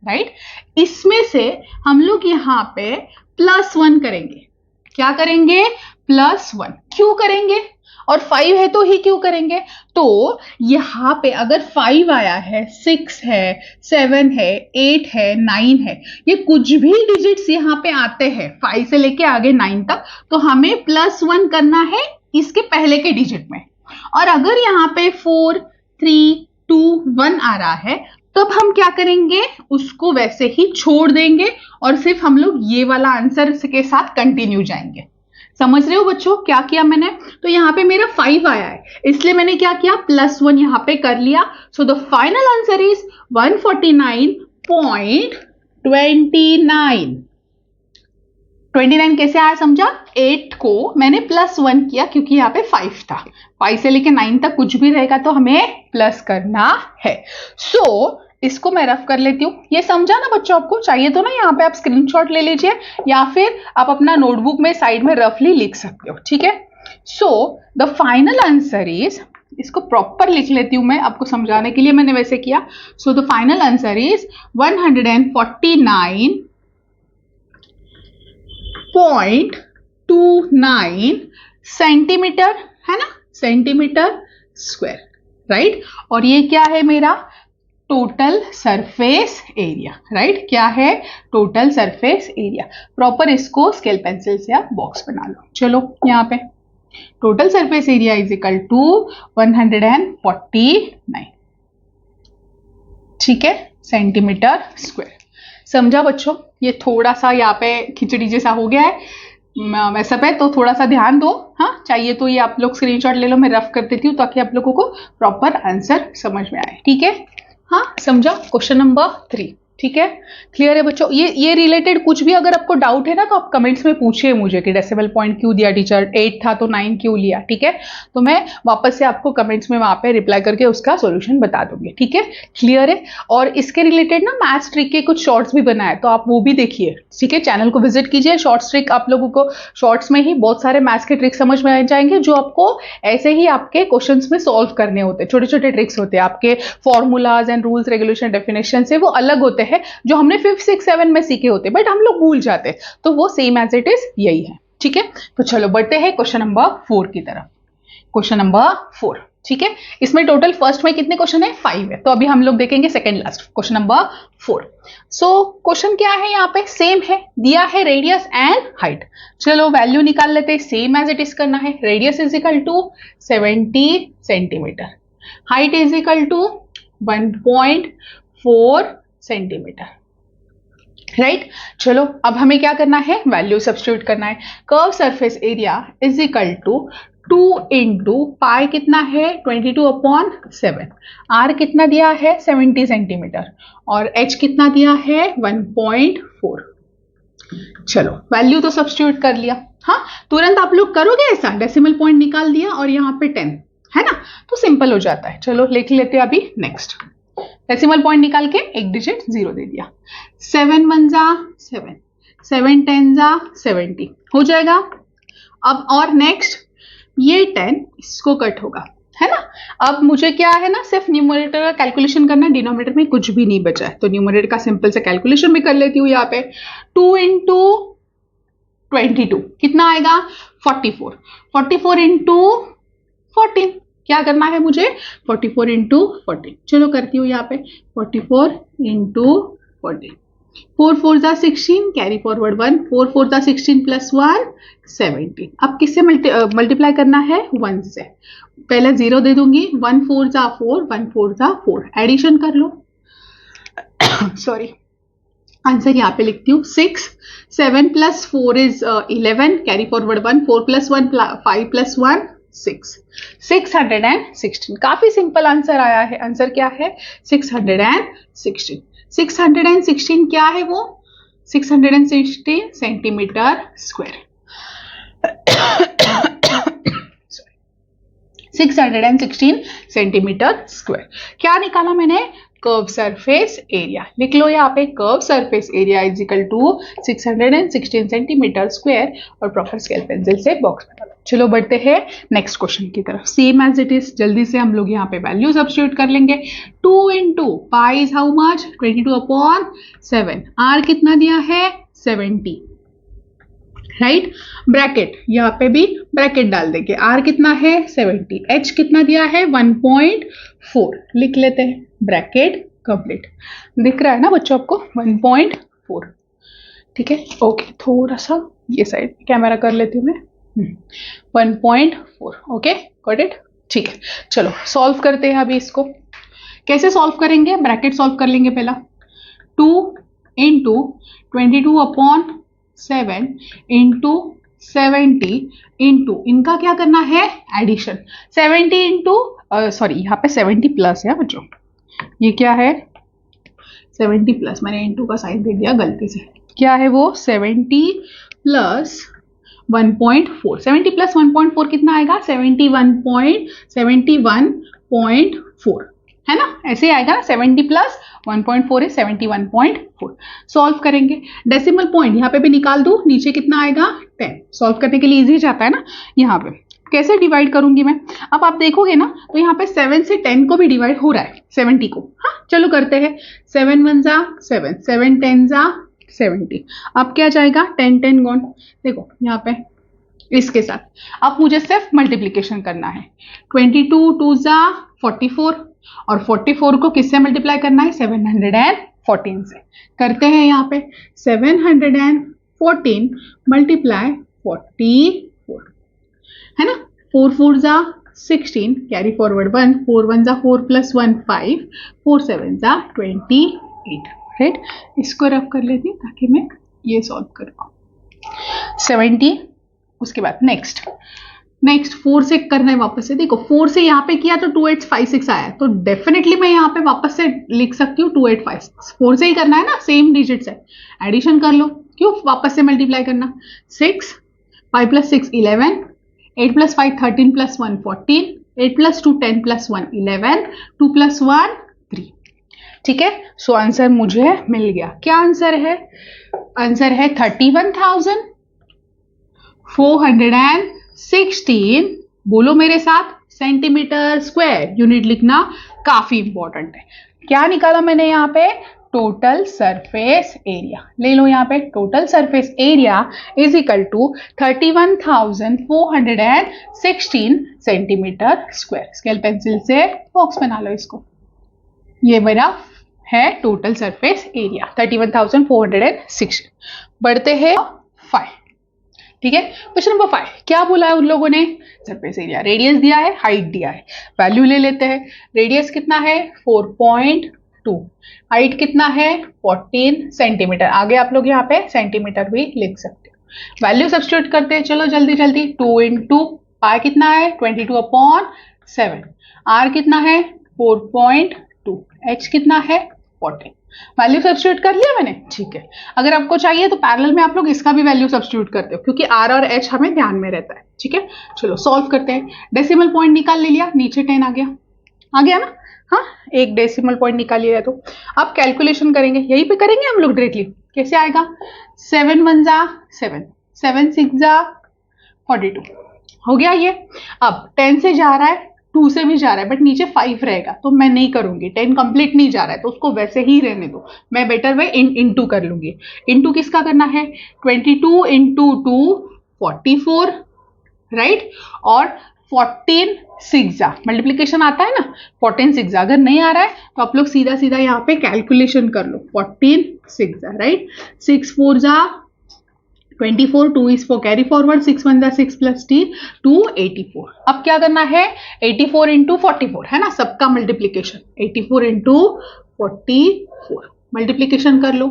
राइट, इसमें से हम लोग यहाँ पे +1 करेंगे। क्या करेंगे, +1। क्यों करेंगे, और 5 है तो ही क्यों करेंगे, तो यहाँ पे अगर 5 आया है, 6 है, 7 है, 8 है, 9 है, ये कुछ भी डिजिट्स यहाँ पे आते हैं 5 से लेके आगे 9 तक, तो हमें +1 करना है इसके पहले के डिजिट में। और अगर यहाँ पे 4 3 2 1 आ रहा है तब हम क्या करेंगे, उसको वैसे ही छोड़ देंगे और सिर्फ हम लोग ये वाला आंसर के साथ कंटिन्यू जाएंगे। समझ रहे हो बच्चों क्या किया मैंने? तो यहाँ पे मेरा 5 आया है, इसलिए मैंने क्या किया, +1 यहाँ पे कर लिया. So the final answer is 149.29. 29 कैसे आया समझा? 8 को मैंने +1 किया क्योंकि यहाँ पे 5 था. 5 से लेके 9 तक कुछ भी रहेगा तो हमें प्लस करना है. सो इसको मैं रफ कर लेती हूँ. ये समझा ना बच्चों? आपको चाहिए तो ना यहाँ पे आप स्क्रीनशॉट ले लीजिए या फिर आप अपना नोटबुक में साइड में रफली लिख सकते हो. ठीक है. So the final answer is, इसको प्रॉपर लिख लेती हूं मैं आपको समझाने के लिए मैंने वैसे किया. So the final answer is 149.29 centimetre, है ना, सेंटीमीटर स्क्वायर. राइट. और ये क्या है मेरा? Total surface area. राइट. क्या है? Total surface area. प्रॉपर इसको स्केल पेंसिल से आप बॉक्स बना लो. चलो यहाँ पे total surface area is equal to 149. ठीक है, सेंटीमीटर स्क्वायर. समझा बच्चों? ये थोड़ा सा यहाँ पे खिचड़ी जैसा हो गया है वैसा पे, तो थोड़ा सा ध्यान दो. हाँ, चाहिए तो ये आप लोग स्क्रीनशॉट ले लो, मैं रफ कर देती हूँ ताकि आप लोगों को प्रॉपर आंसर समझ में आए. ठीक है. हाँ, समझा? Question number 3. ठीक है, क्लियर है बच्चों? ये रिलेटेड कुछ भी अगर आपको डाउट है ना तो आप कमेंट्स में पूछिए मुझे कि डेसिमल पॉइंट क्यों दिया टीचर, 8 था तो 9 क्यों लिया. ठीक है, तो मैं वापस से आपको कमेंट्स में वहां पे रिप्लाई करके उसका सॉल्यूशन बता दूंगी. ठीक है, क्लियर है? और इसके रिलेटेड ना मैथ्स ट्रिक के कुछ शॉर्ट्स भी बनाए, तो आप वो भी देखिए. ठीक है, चैनल को विजिट कीजिए. शॉर्ट्स ट्रिक आप लोगों को शॉर्ट्स में ही बहुत सारे मैथ्स के ट्रिक समझ में आ जाएंगे जो आपको ऐसे ही आपके क्वेश्चंस में सॉल्व करने होते हैं. छोटे छोटे ट्रिक्स होते हैं, आपके formulas and rules regulation definition से वो अलग होते हैं जो हमने 5th 6th 7 में सीखे होते, बट हम लोग भूल जाते, तो वो सेम एज इट इज यही है. ठीक है, तो चलो बढ़ते हैं क्वेश्चन नंबर 4 की तरफ. Question number 4. ठीक है, इसमें टोटल फर्स्ट में कितने क्वेश्चन है? 5 है. तो अभी हम लोग देखेंगे second last question number 4. So question क्या है? यहाँ पे सेम है, दिया है रेडियस एंड हाइट. चलो वैल्यू निकाल लेते हैं. सेम एज इट इज करना है. Radius is equal to 70 centimetre, height is equal to 1.4 centimetre. Right. चलो अब हमें क्या करना है? वैल्यू सब्स्टिट्यूट करना है. Curve surface area is equal to 2 into pi कितना है? 22/7. आर कितना दिया है? 70 सेंटीमीटर. और एच कितना दिया है? 1.4. चलो वैल्यू तो सब्स्टिट्यूट कर लिया. हाँ, तुरंत आप लोग करोगे ऐसा, डेसिमल पॉइंट निकाल दिया और यहाँ पे 10 है ना, तो सिंपल हो जाता है. चलो लिख लेते हैं अभी. नेक्स्ट डेसिमल पॉइंट निकाल के एक डिजिट 0 दे दिया. 7 1 जा 7, 7 10 जा 70 हो जाएगा. अब और नेक्स्ट ये 10 इसको कट होगा, है ना. अब मुझे क्या है ना, सिर्फ न्यूमरेटर का कैलकुलेशन करना, डिनोमिनेटर में कुछ भी नहीं बचा है, तो न्यूमरेटर का सिंपल से कैलकुलेशन भी कर लेती हूँ. यहाँ पे 2 इंटू 22 कितना आएगा? 44. 44 इंटू 14 क्या करना है मुझे? 44 इंटू 14. चलो करती हूँ यहाँ पे 44 इंटू 14. 4 4 जा 16, कैरी फॉरवर्ड 1, 4 4 जा 16 प्लस 1 17. अब किससे मल्टीप्लाई करना है? 1 से. पहले 0 दे दूंगी. 1 4 जा 4, 1 4 जा 4. एडिशन कर लो. सॉरी, आंसर यहाँ पे लिखती हूँ 6. 7 plus 4 is 11, carry forward 1, 4 plus 1 5 plus 1 6. 616. काफी सिंपल आंसर आया है. आंसर क्या है? 616. 616 क्या है वो? 616 सेंटीमीटर स्क्वायर. 616 centimetre square. क्या निकाला मैंने? Curve surface area. लिख लो यहाँ पे, curve surface area is equal to 616 centimetre square, और प्रॉपर स्केल पेंसिल से बॉक्स बना लो. चलो बढ़ते हैं नेक्स्ट क्वेश्चन की तरफ. सेम एज इट इज, जल्दी से हम लोग यहाँ पे वैल्यू सब्स्टिट्यूट कर लेंगे. 2 into pi is how much? 22/7. R कितना दिया है? 70. राइट. ब्रैकेट, यहाँ पे भी ब्रैकेट डाल देंगे. आर कितना है? 70. एच कितना दिया है? 1.4. लिख लेते हैं. Bracket complete. दिख रहा है ना बच्चों आपको? 1.4. ठीक है. ओके, थोड़ा सा ये साइड कैमरा कर लेती हूँ मैं. 1.4. Okay, got it. ठीक है, चलो सॉल्व करते हैं अभी इसको. कैसे सॉल्व करेंगे? ब्रैकेट सॉल्व कर लेंगे पहला. 2 इंटू 22/7 इंटू 70 इंटू इनका क्या करना है एडिशन 70 इंटू सॉरी यहाँ पे 70 प्लस है बच्चों, ये क्या है 70 प्लस, मैंने इंटू का साइन दे दिया गलती से, क्या है वो 70 प्लस 1.4, 70 प्लस 1.4 कितना आएगा 71.4 है ना, ऐसे ही आएगा ना 70 प्लस 1.4 is 71.4। सॉल्व करेंगे, डेसिमल पॉइंट यहाँ पे भी निकाल दूं, नीचे कितना आएगा 10, सॉल्व करने के लिए इजी जाता है ना। यहाँ पे कैसे डिवाइड करूंगी मैं, अब आप देखोगे ना तो यहाँ पे 7 से 10 को भी डिवाइड हो रहा है 70 को, हाँ चलो करते हैं, 7 1 जा 7, 7 10 जा 70, अब क्या जाएगा 10 10 गॉन, देखो यहाँ पे इसके साथ अब मुझे सिर्फ मल्टीप्लीकेशन करना है, 22 2 जा 44 और 44 को किससे मल्टीप्लाई करना है 714 से, करते हैं यहाँ पे 714 मल्टीप्लाई 44 है ना, 4 4 जा 16, कैरी फॉरवर्ड 1, 4 1 जा 4 प्लस 1 5, 4 7 जा 28, राइट, इसको रफ कर लेती हूँ ताकि मैं ये सॉल्व कर पाऊँ। 70, उसके बाद नेक्स्ट 4 से करना है वापस से, देखो 4 से यहाँ पे किया तो 2856 आया, तो डेफिनेटली मैं यहाँ पे वापस से लिख सकती हूँ 2856, 4 से ही करना है ना, सेम डिजिट से एडिशन कर लो, क्यों वापस से मल्टीप्लाई करना, 6 5 plus 6 11, 8 plus 5 13 plus 1 14, 8 plus 2 10 plus 1 11, 2 plus 1 3, ठीक है। सो आंसर मुझे मिल गया, क्या आंसर है, आंसर है 31,416, बोलो मेरे साथ सेंटीमीटर स्क्वायर, यूनिट लिखना काफी इंपॉर्टेंट है। क्या निकाला मैंने यहाँ पे, टोटल सरफेस एरिया, ले लो यहाँ पे total surface area is equal to 31,416 centimetre square. Scale pencil से बॉक्स बना लो इसको, ये मेरा है टोटल सरफेस एरिया 31,416। बढ़ते हैं 5, ठीक है, क्वेश्चन नंबर 5 क्या बोला है उन लोगों ने, सरफेस एरिया, रेडियस दिया है, हाइट दिया है, वैल्यू ले लेते हैं, रेडियस कितना है 4.2, हाइट कितना है 14 सेंटीमीटर, आगे आप लोग यहाँ पे सेंटीमीटर भी लिख सकते हो, वैल्यू सब्स्टिट्यूट करते हैं, चलो जल्दी जल्दी, 2 इंटू पाई कितना है 22/7, आर कितना है 4.2, एच कितना है 14, वैल्यू सब्स्टिट्यूट कर लिया मैंने, ठीक है। अगर आपको चाहिए तो पैरेलल में आप लोग इसका भी वैल्यू सब्स्टिट्यूट करते हो, क्योंकि आर और एच हमें ध्यान में रहता है, ठीक है। चलो सॉल्व करते हैं, डेसिमल पॉइंट निकाल ले लिया, नीचे 10 आ गया ना, हाँ एक डेसिमल पॉइंट निकाल लिया, तो अब कैलकुलेशन करेंगे, यहीं पे करेंगे हम लोग डायरेक्टली, कैसे आएगा 7 1 जा 7, 7 6 जा 42, हो गया ये। अब 10 से जा रहा है, 2 से भी जा रहा है, बट नीचे 5 रहेगा तो मैं नहीं करूंगी, 10 कंप्लीट नहीं जा रहा है तो उसको वैसे ही रहने दो, मैं बेटर वे इंटू कर लूंगी। इंटू किसका करना है 22 इंटू 2 44, राइट, और 14 6 जा, मल्टीप्लीकेशन आता है ना 14 6 जा, अगर नहीं आ रहा है तो आप लोग सीधा सीधा यहाँ पे कैलकुलेशन कर लो, 14 6 जा, राइट, 6 4 जा 24, 2 is for carry forward, 6 1 जा 6 plus t 284। अब क्या करना है 84 इंटू 44 है ना, सबका मल्टीप्लीकेशन 84 इंटू 44 मल्टीप्लीकेशन कर लो,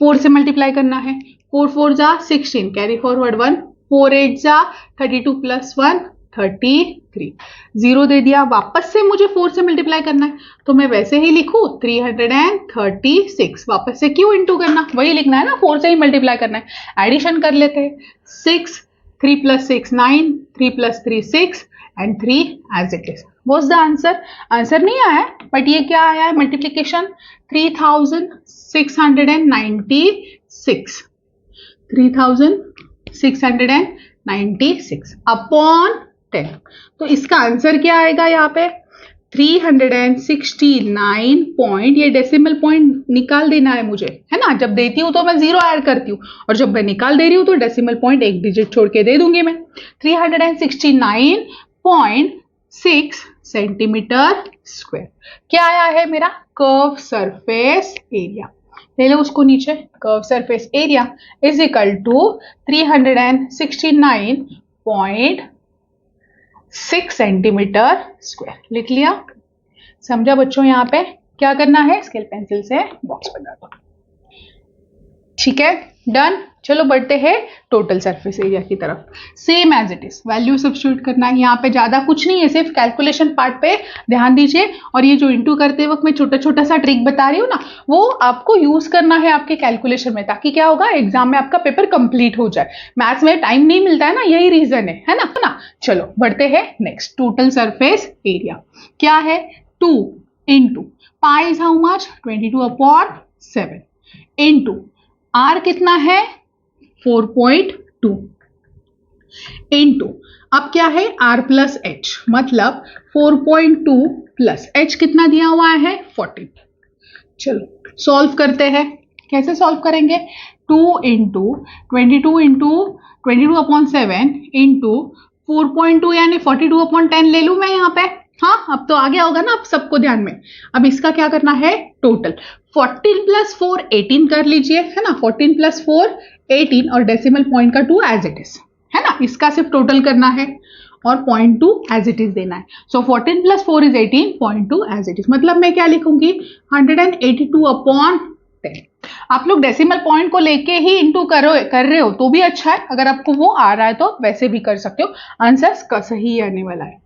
4 से मल्टीप्लाई करना है, 4 4 जा 16, कैरी फॉरवर्ड 1, 4 8 जा 32 प्लस 1 33, 0 दे दिया, वापस से मुझे 4 से मल्टीप्लाई करना है तो मैं वैसे ही लिखूं 336, वापस से क्यों इंटू करना, वही लिखना है ना, 4 से ही मल्टीप्लाई करना है, एडिशन कर लेते हैं, 6 3 plus 6 9, 3 plus 3 6 and 3 as it is. What's the answer, answer नहीं आया बट ये क्या आया है मल्टीप्लीकेशन 3696 अपॉन 10, तो इसका आंसर क्या आएगा यहाँ पे 369 पॉइंट, ये डेसिमल पॉइंट निकाल देना है मुझे, है ना, जब देती हूँ तो मैं 0 ऐड करती हूँ और जब मैं निकाल दे रही हूँ तो डेसिमल पॉइंट एक डिजिट छोड़ के दे दूंगी मैं, 369.6 सेंटीमीटर स्क्वायर क्या आया है मेरा कर्व सरफेस एरिया, ले लो उसको नीचे, curve surface area is equal to 369.6 centimetre square, लिख लिया, समझा बच्चों, यहाँ पे क्या करना है, स्केल पेंसिल से बॉक्स बना दो, ठीक है, डन। चलो बढ़ते हैं टोटल सरफेस एरिया की तरफ। Same as it is value substitute करना है। यहाँ पे ज्यादा कुछ नहीं है, सिर्फ कैलकुलेशन पार्ट पे ध्यान दीजिए। और ये जो इंटू करते वक्त मैं छोटा छोटा सा ट्रिक बता रही हूँ ना, वो आपको यूज करना है आपके कैलकुलेशन में, ताकि क्या होगा, एग्जाम में आपका पेपर कंप्लीट हो जाए। मैथ्स में टाइम नहीं मिलता है ना, यही रीजन है ना। चलो बढ़ते हैं नेक्स्ट। टोटल सरफेस एरिया क्या है, 2 into pi is how much, 22/7 into R कितना है 4.2 इंटू अब क्या है r प्लस एच, मतलब 4.2 प्लस एच कितना दिया हुआ है 14। चलो सॉल्व करते हैं। कैसे सॉल्व करेंगे, 2 इंटू 22/7 इंटू 4.2 यानी 42/10 ले लूं मैं यहाँ पे। हाँ, अब तो आ गया होगा ना आप सबको ध्यान में। अब इसका क्या करना है, टोटल 14 + 4 18 कर लीजिए, है ना। 14 + 4 18 और डेसिमल पॉइंट का 2 एज इट इज, है ना। इसका सिर्फ टोटल करना है और 0.2 एज इट इज देना है। सो 14 + 4 = 18, 0.2 एज इट इज, मतलब मैं क्या लिखूंगी 182/10। आप लोग डेसिमल पॉइंट को लेके ही इंटू कर रहे हो तो भी अच्छा है, अगर आपको वो आ रहा है तो वैसे भी कर सकते हो, आंसर सही आने वाला है।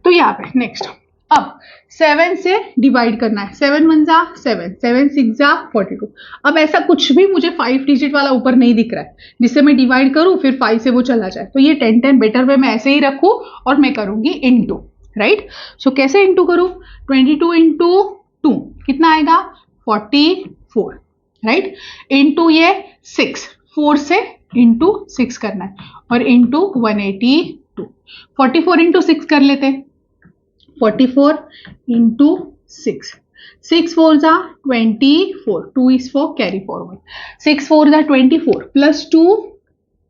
तो यहाँ पे नेक्स्ट, अब 7 से डिवाइड करना है। 7 × 1 = 7, 7 × 6 = 42। अब ऐसा कुछ भी मुझे 5 डिजिट वाला ऊपर नहीं दिख रहा है जिससे मैं डिवाइड करूं फिर 5 से वो चला जाए, तो ये 10 बेटर वे मैं ऐसे ही रखूं और मैं करूंगी इंटू, राइट। सो कैसे इंटू करूं, 22 × 2 कितना आएगा 44, राइट, इंटू ये 6, 4 से इंटू 6 करना है और इंटू 182। 44 × 6 कर लेते हैं, 44 × 6, 6 4 = 24, 2 is for carry forward, 6 4 = 24 + 2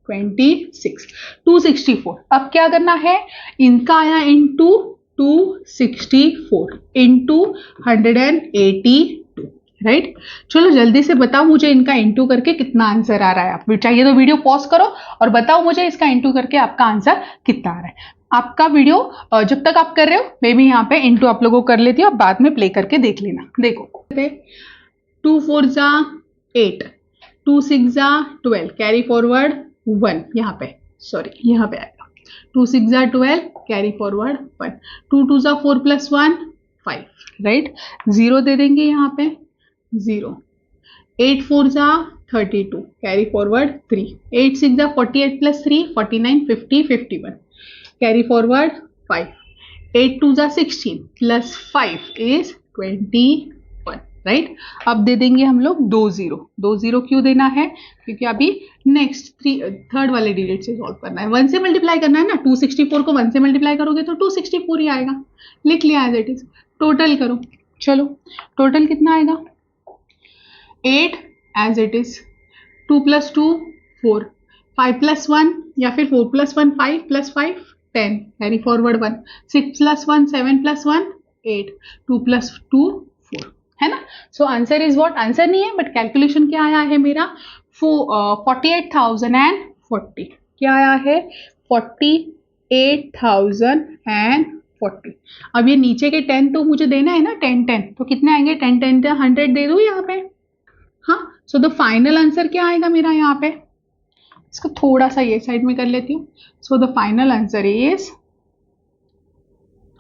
26, 264। अब क्या करना है, इनका आया इंटू 264 इंटू 182, राइट। चलो जल्दी से बताओ मुझे इनका इंटू करके कितना आंसर आ रहा है। आप चाहिए तो वीडियो पॉज करो और बताओ मुझे इसका इंटू करके आपका आंसर कितना आ रहा है। आपका वीडियो जब तक आप कर रहे हो मैं भी यहाँ पे इंटू आप लोगों को कर लेती हूँ, आप बाद में प्ले करके देख लेना। देखो 2 4 = 8, 2 6 = 12, कैरी फॉरवर्ड 1, यहाँ पे सॉरी यहाँ पे आएगा 2 6 = 12, कैरी फॉरवर्ड 1, 2 2 = 4 + 1 5, राइट। 0 दे देंगे यहाँ पे 0, 8 4 = 32, carry forward 3, 8 6 = 48 + 3 49, 50 51, carry forward 5, 8 2 = 16 + 5 is 21, right. अब दे देंगे हम लोग 2 0 क्यों देना है, क्योंकि अभी नेक्स्ट थर्ड वाले डिजिट से सॉल्व करना है, 1 से मल्टीप्लाई करना है ना। 264 को 1 से मल्टीप्लाई करोगे तो 264 ही आएगा, लिख लिया एज इट इज। टोटल करो, चलो टोटल कितना आएगा 8 एज इट इज, 2 + 2 4, 5 + 1 या फिर 4 + 1 5 + 5 10, कैरी फॉरवर्ड 1, 6 + 1 7 + 1 8, 2 + 2 4, है ना। So answer is what, answer नहीं है बट कैलकुलेशन क्या आया है मेरा 48,040। क्या आया है 48,040। अब ये नीचे के 10 तो मुझे देना है ना, 10 10 तो कितने आएंगे, 10 10 100 दे दूं यहाँ पे। हाँ, सो द फाइनल आंसर क्या आएगा मेरा यहाँ पे, इसको थोड़ा सा ये साइड में कर लेती हूँ। So the final answer is,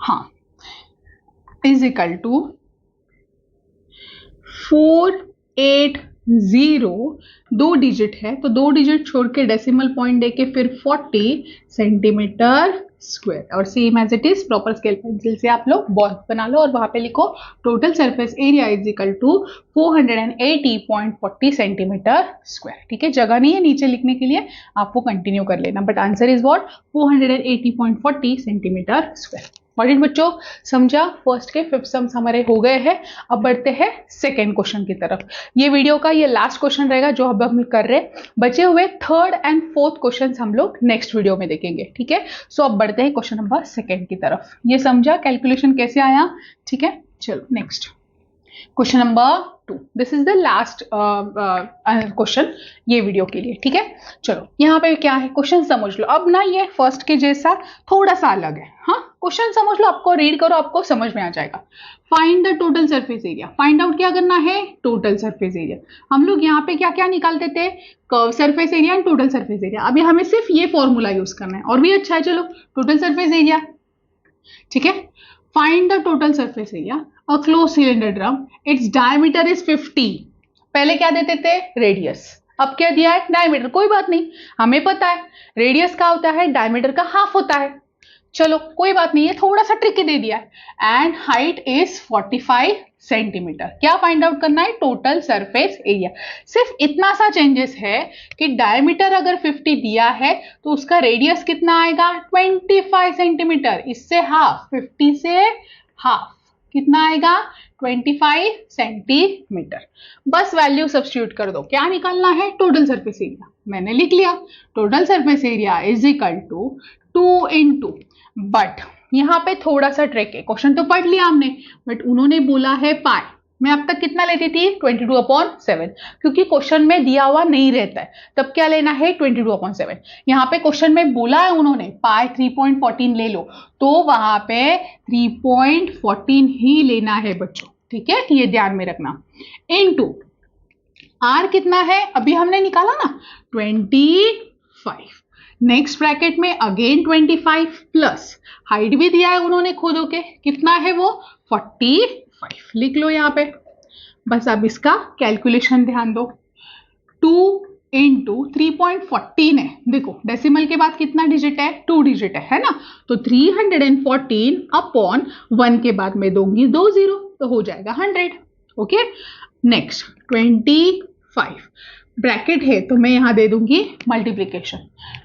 हाँ, इज इक्वल टू 480, 2 डिजिट है तो 2 डिजिट छोड़ के डेसिमल पॉइंट देके फिर 40 सेंटीमीटर स्क्वायर, और same as it is proper scale pencil से आप लोग बॉक्स बना लो और वहां पे लिखो total surface area is equal to 480.40 centimetre square. ठीक है, जगह नहीं है नीचे लिखने के लिए, आपको कंटिन्यू कर लेना, but answer is what 480.40 centimetre square. Alright बच्चों, समझा, फर्स्ट के 5 सम्स हमारे हो गए हैं। अब बढ़ते हैं सेकंड क्वेश्चन की तरफ। ये वीडियो का ये लास्ट क्वेश्चन रहेगा जो अब हम कर रहे हैं, बचे हुए थर्ड एंड फोर्थ क्वेश्चन हम लोग नेक्स्ट वीडियो में देखेंगे। ठीक है, सो अब बढ़ते हैं क्वेश्चन नंबर सेकंड की तरफ। ये समझा कैलकुलेशन कैसे आया, ठीक है। चलो next question number 2, this is the last question ये वीडियो के लिए। ठीक है, चलो यहाँ पे क्या है क्वेश्चन समझ लो। अब ना ये फर्स्ट के जैसा थोड़ा सा अलग है, हाँ क्वेश्चन समझ लो, आपको रीड करो, आपको समझ में आ जाएगा। Find the total surface area, find out क्या करना है, टोटल सरफेस एरिया। हम लोग यहाँ पे क्या क्या निकालते थे, curve surface area and total surface area. अभी हमें सिर्फ ये फॉर्मूला यूज करना है और भी अच्छा है। चलो टोटल सरफेस एरिया, ठीक है। Find the total surface area a close cylinder drum, its diameter is 50। पहले क्या देते थे, रेडियस, अब क्या दिया है, डायमीटर। कोई बात नहीं, हमें पता है रेडियस का होता है डायमीटर का हाफ होता है। चलो कोई बात नहीं, ये थोड़ा सा ट्रिकी दे दिया है। And height is 45 centimetre. क्या फाइंड आउट करना है, टोटल सरफेस एरिया। सिर्फ इतना सा चेंजेस है कि डायमीटर अगर 50 दिया है तो उसका रेडियस कितना आएगा, 25 सेंटीमीटर। इससे हाफ, 50 से हाफ कितना आएगा, 25 सेंटीमीटर। बस वैल्यू सब्स्टिट्यूट कर दो। क्या निकालना है, टोटल सरफेस एरिया। मैंने लिख लिया, total surface area is equal to 2 into, but यहाँ पे थोड़ा सा ट्रिक है। क्वेश्चन तो पढ़ लिया हमने, बट उन्होंने बोला है पाई। मैं अब तक कितना लेती थी, 22/7, क्योंकि क्वेश्चन में दिया हुआ नहीं रहता है, तब क्या लेना है, 22/7। यहाँ पे क्वेश्चन में बोला है उन्होंने पाई 3.14 ले लो, तो वहां पे 3.14 ही लेना है बच्चों, ठीक है, ये ध्यान में रखना। इनटू आर कितना है, अभी हमने निकाला ना, 25। नेक्स्ट ब्रैकेट में अगेन 25 प्लस हाइट भी दिया है उन्होंने खुद होके, कितना है वो, 45 लिख लो यहाँ पे। बस अब इसका कैलकुलेशन ध्यान दो, 2 इंटू 3.14 है। देखो डेसिमल के बाद कितना डिजिट है, 2 डिजिट है ना, तो 314 अपॉन 1 के बाद में दूंगी 2 जीरो, तो हो जाएगा 100। ओके, नेक्स्ट 25 ब्रैकेट है तो मैं यहां दे दूंगी मल्टीप्लीकेशन,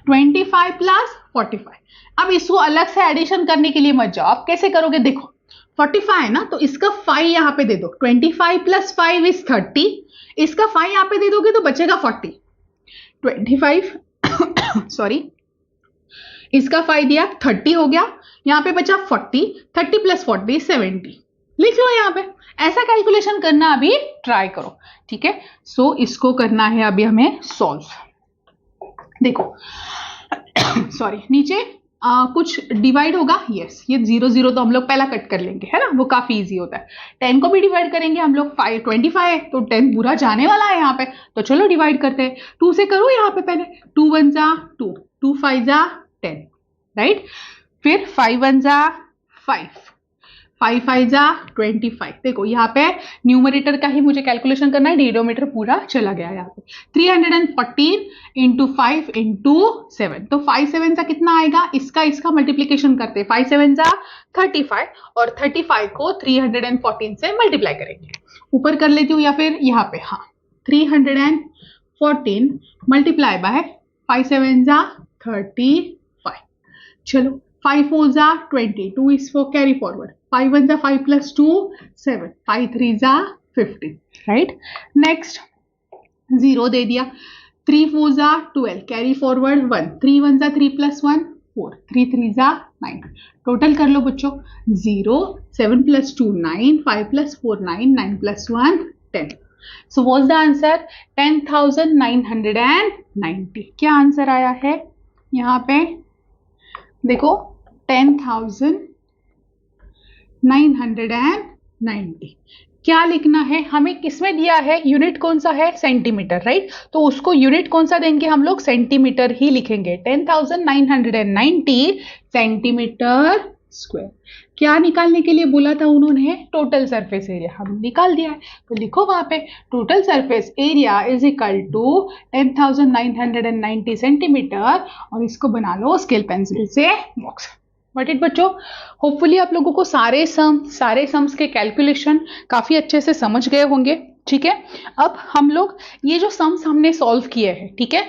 25 प्लस 45। अब इसको अलग से एडिशन करने के लिए मत जाओ, आप कैसे करोगे, देखो 45 है ना, तो इसका 5 यहां पे दे दो, 25 प्लस 5 इज 30, इसका 5 यहां पे दे दोगे तो बचेगा 40। 25 सॉरी, इसका 5 दिया, 30 हो गया, यहां पे बचा 40, 30 प्लस 40 70, लिख लो यहां पे। ऐसा कैलकुलेशन करना अभी ट्राई करो, ठीक है। सो इसको करना है अभी हमें सॉल्व। देखो सॉरी, नीचे कुछ डिवाइड होगा, यस, ये 0 0 तो हम लोग पहला कट कर लेंगे, है ना, वो काफी इजी होता है। 10 को भी डिवाइड करेंगे हम लोग, 25 है तो 10 पूरा जाने वाला है यहाँ पे, तो चलो डिवाइड करते हैं। 2 से करो यहाँ पे पहले, 2 1 जा 2, 2 5 जा 10, राइट, फिर 5 1 जा 5, 5 5 जा 25। देखो यहाँ पे न्यूमरेटर का ही मुझे कैलकुलेशन करना है, डिनोमिनेटर पूरा चला गया यहाँ पे। 314 इंटू 5 इंटू 7, तो 5 7 सा कितना आएगा, इसका मल्टीप्लीकेशन करते हैं, 5 7 सा 35 और 35 को 314 से मल्टीप्लाई करेंगे। ऊपर कर लेती हूँ या फिर यहाँ पे, हाँ, 314 मल्टीप्लाई बाय 5 7 सा 35। चलो 5 4 जा 20, 2 is for carry forward, 5 1 जा 5 plus 2 7, 5 3 जा 50, राइट। नेक्स्ट 0 दे दिया, 3 4 जा 12, कैरी फॉरवर्ड 1, 3 1 जा 3 plus 1 4, 3 3 जा 9। टोटल कर लो बच्चों, 0 7 plus 2 9, 5 plus 4 9, 9 plus 1 10। So what's the answer, 10,990। क्या आंसर आया है यहाँ पे, देखो 10,990। क्या लिखना है हमें, किसमें दिया है, यूनिट कौन सा है, सेंटीमीटर, राइट, तो उसको यूनिट कौन सा देंगे हम लोग, सेंटीमीटर ही लिखेंगे। 10,990 सेंटीमीटर स्क्वायर। क्या निकालने के लिए बोला था उन्होंने, टोटल सरफेस एरिया, हम निकाल दिया है, तो लिखो वहां पे total surface area is equal to 10,990 centimetre, और इसको बना लो स्केल पेंसिल से बॉक्स। बट इट बच्चों, होपफुली आप लोगों को सारे सम्स के कैलकुलेशन काफी अच्छे से समझ गए होंगे, ठीक है। अब हम लोग ये जो सम्स हमने सॉल्व किए हैं, ठीक है,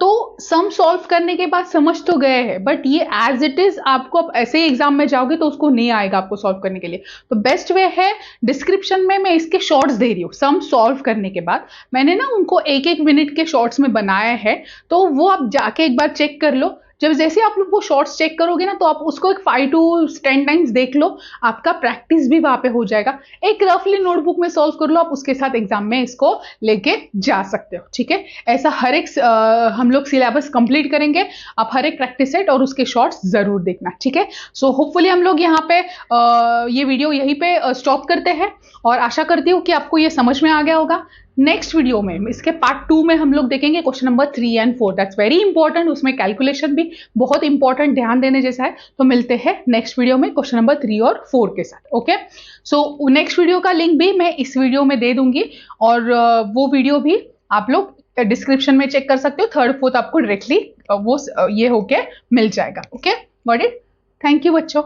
तो सम सॉल्व करने के बाद समझ तो गए हैं, बट ये एज इट इज आपको अब ऐसे ही एग्जाम में जाओगे तो उसको नहीं आएगा आपको सॉल्व करने के लिए। तो बेस्ट वे है, डिस्क्रिप्शन में मैं इसके शॉर्ट्स दे रही हूँ, सम सॉल्व करने के बाद मैंने ना उनको 1-1 मिनट के शॉर्ट्स में बनाया है, तो वो आप जाके एक बार चेक कर लो, जब जैसे आप लोग वो शॉर्ट्स चेक करोगे ना, तो आप उसको एक 5 to 10 टाइम्स देख लो, आपका प्रैक्टिस भी वहां पे हो जाएगा। एक रफली नोटबुक में सॉल्व कर लो, आप उसके साथ एग्जाम में इसको लेके जा सकते हो, ठीक है। ऐसा हर एक हम लोग सिलेबस कंप्लीट करेंगे, आप हर एक प्रैक्टिस सेट और उसके शॉर्ट्स जरूर देखना, ठीक है। सो होपफुली हम लोग यहाँ पे ये वीडियो यहीं पे स्टॉप करते हैं, और आशा करती हूँ कि आपको ये समझ में आ गया होगा। नेक्स्ट वीडियो में इसके पार्ट 2 में हम लोग देखेंगे question number 3 and 4, that's very important, उसमें कैलकुलेशन भी बहुत इंपॉर्टेंट, ध्यान देने जैसा है। तो मिलते हैं नेक्स्ट वीडियो में क्वेश्चन नंबर 3 और 4 के साथ, ओके। सो नेक्स्ट वीडियो का लिंक भी मैं इस वीडियो में दे दूंगी, और वो वीडियो भी आप लोग डिस्क्रिप्शन में चेक कर सकते हो। 3rd 4th आपको डायरेक्टली वो ये होके मिल जाएगा, okay. Got it? Thank you बच्चों।